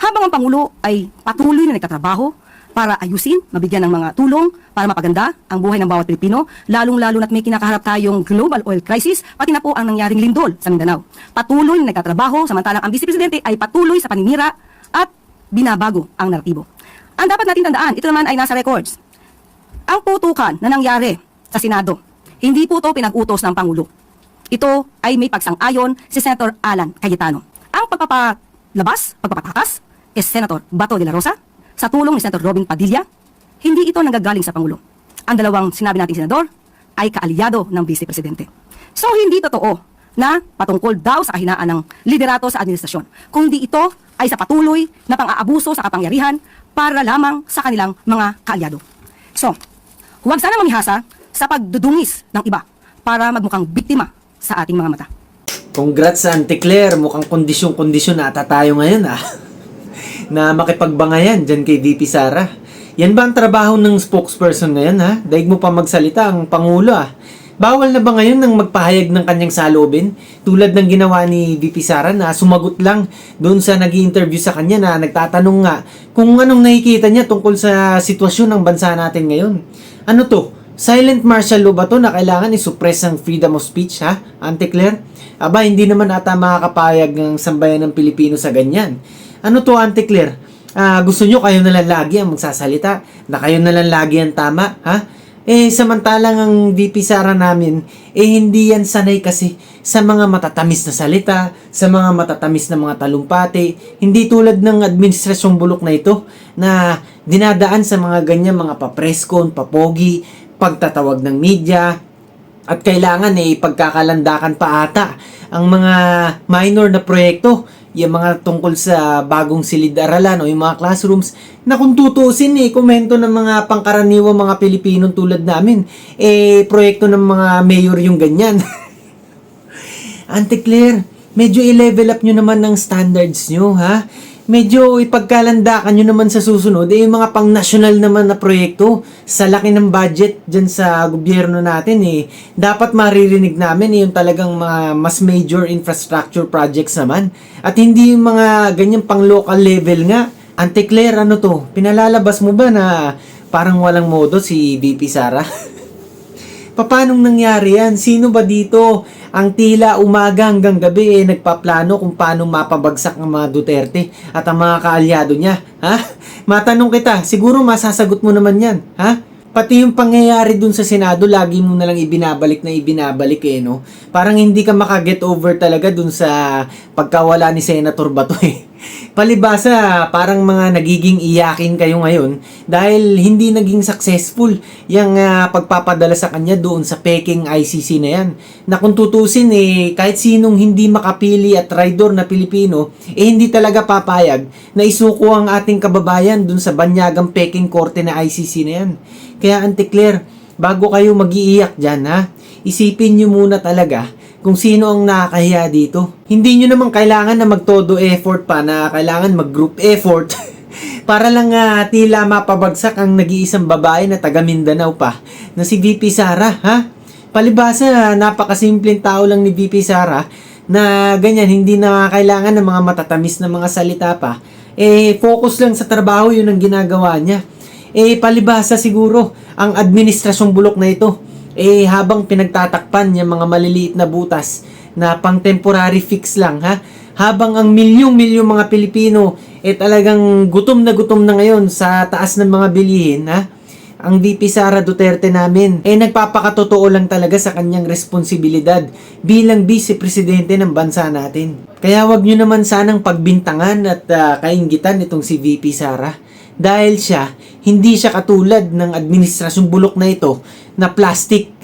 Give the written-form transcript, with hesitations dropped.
Habang ang Pangulo ay patuloy na nagtatrabaho para ayusin, mabigyan ng mga tulong para mapaganda ang buhay ng bawat Pilipino, lalong-lalo na't may kinakaharap tayong global oil crisis, pati na po ang nangyaring lindol sa Mindanao. Patuloy na nagtatrabaho, samantalang ang Vice Presidente ay patuloy sa paninira at binabago ang naratibo. Ang dapat natin tandaan, ito naman ay nasa records. Ang putukan na nangyari sa Senado, hindi po ito pinag-utos ng Pangulo. Ito ay may pagsang-ayon si Senator Alan Cayetano. Ang pagpapatakas kay Senator Bato de la Rosa sa tulong ni Senator Robin Padilla, hindi ito nanggagaling sa Pangulo. Ang dalawang sinabi nating senador ay kaalyado ng Vice Presidente. So hindi totoo na patungkol daw sa kahinaan ng liderato sa administrasyon, kundi ito ay sa patuloy na pang-aabuso sa kapangyarihan para lamang sa kanilang mga kaalyado. So, huwag sana mamihasa sa pagdudungis ng iba para magmukhang biktima sa ating mga mata. Congrats sa Auntie Claire, mukhang kondisyon-kondisyon na ata tayo ngayon na makipagbangayan dyan kay VP Sara. Yan ba ang trabaho ng spokesperson ngayon Daig mo pa magsalita ang Pangulo Bawal na ba ngayon nang magpahayag ng kanyang saloobin? Tulad ng ginawa ni VP Sara na sumagot lang doon sa nag-i-interview sa kanya na nagtatanong nga kung anong nakikita niya tungkol sa sitwasyon ng bansa natin ngayon. Ano to? Silent martial law ba to na kailangan i-suppress ang freedom of speech Auntie Claire? Aba, hindi naman ata makakapayag ng sambayan ng Pilipino sa ganyan. Ano to, Auntie Claire? Gusto nyo kayo na lang lagi ang magsasalita, na kayo na lang lagi ang tama, samantalang ang VP Sara namin, hindi yan sanay kasi sa mga matatamis na salita, sa mga matatamis na mga talumpati, hindi tulad ng administrasyong bulok na ito, na dinadaan sa mga ganyan, mga papreskon, papogi, pagtatawag ng media, at kailangan pagkakalandakan pa ata ang mga minor na proyekto, yung mga tungkol sa bagong silid-aralan o yung mga classrooms na kung tutusin komento ng mga pangkaraniwang mga Pilipinong tulad namin, proyekto ng mga mayor yung ganyan. Auntie Claire, medyo i-level up nyo naman ng standards nyo, Medyo ipagkalandakan nyo naman sa susunod, yung mga pang-national naman na proyekto sa laki ng budget dyan sa gobyerno natin, dapat maririnig namin yung talagang mga mas major infrastructure projects naman. At hindi yung mga ganyan pang-local level nga. Auntie Claire, ano to? Pinalalabas mo ba na parang walang modo si VP Sara? Paanong nangyari yan? Sino ba dito ang tila umaga hanggang gabi nagpaplano kung paano mapabagsak ang mga Duterte at ang mga kaalyado niya? Matanong kita, siguro masasagot mo naman yan. Pati yung pangyayari dun sa Senado, lagi mo nalang ibinabalik no? Parang hindi ka makaget over talaga dun sa pagkawala ni Senator Bato Palibasa, parang mga nagiging iyakin kayo ngayon dahil hindi naging successful yung pagpapadala sa kanya doon sa Peking ICC na yan. Na kung tutusin kahit sinong hindi makapili at traidor na Pilipino, hindi talaga papayag na isuko ang ating kababayan doon sa banyagang Peking Korte na ICC na yan. Kaya Auntie Claire, bago kayo mag-iiyak dyan isipin nyo muna talaga kung sino ang nakakahiya dito. Hindi nyo naman kailangan na magtodo effort pa, na kailangan mag-group effort para lang tila mapabagsak ang nag-iisang babae na taga Mindanao pa, na si VP Sara, Palibasa, napakasimpleng tao lang ni VP Sara na ganyan, hindi na kailangan ng mga matatamis na mga salita pa. Focus lang sa trabaho, yun ang ginagawa niya. Palibasa siguro, ang administrasyong bulok na ito, habang pinagtatakpan yung mga maliliit na butas na pang temporary fix lang habang ang milyong-milyong mga Pilipino talagang gutom na ngayon sa taas ng mga bilihin ang VP Sara Duterte namin nagpapakatotoo lang talaga sa kanyang responsibilidad bilang Vice Presidente ng bansa natin. Kaya wag nyo naman sanang pagbintangan at kainggitan itong si VP Sara dahil hindi siya katulad ng administrasyong bulok na ito na plastic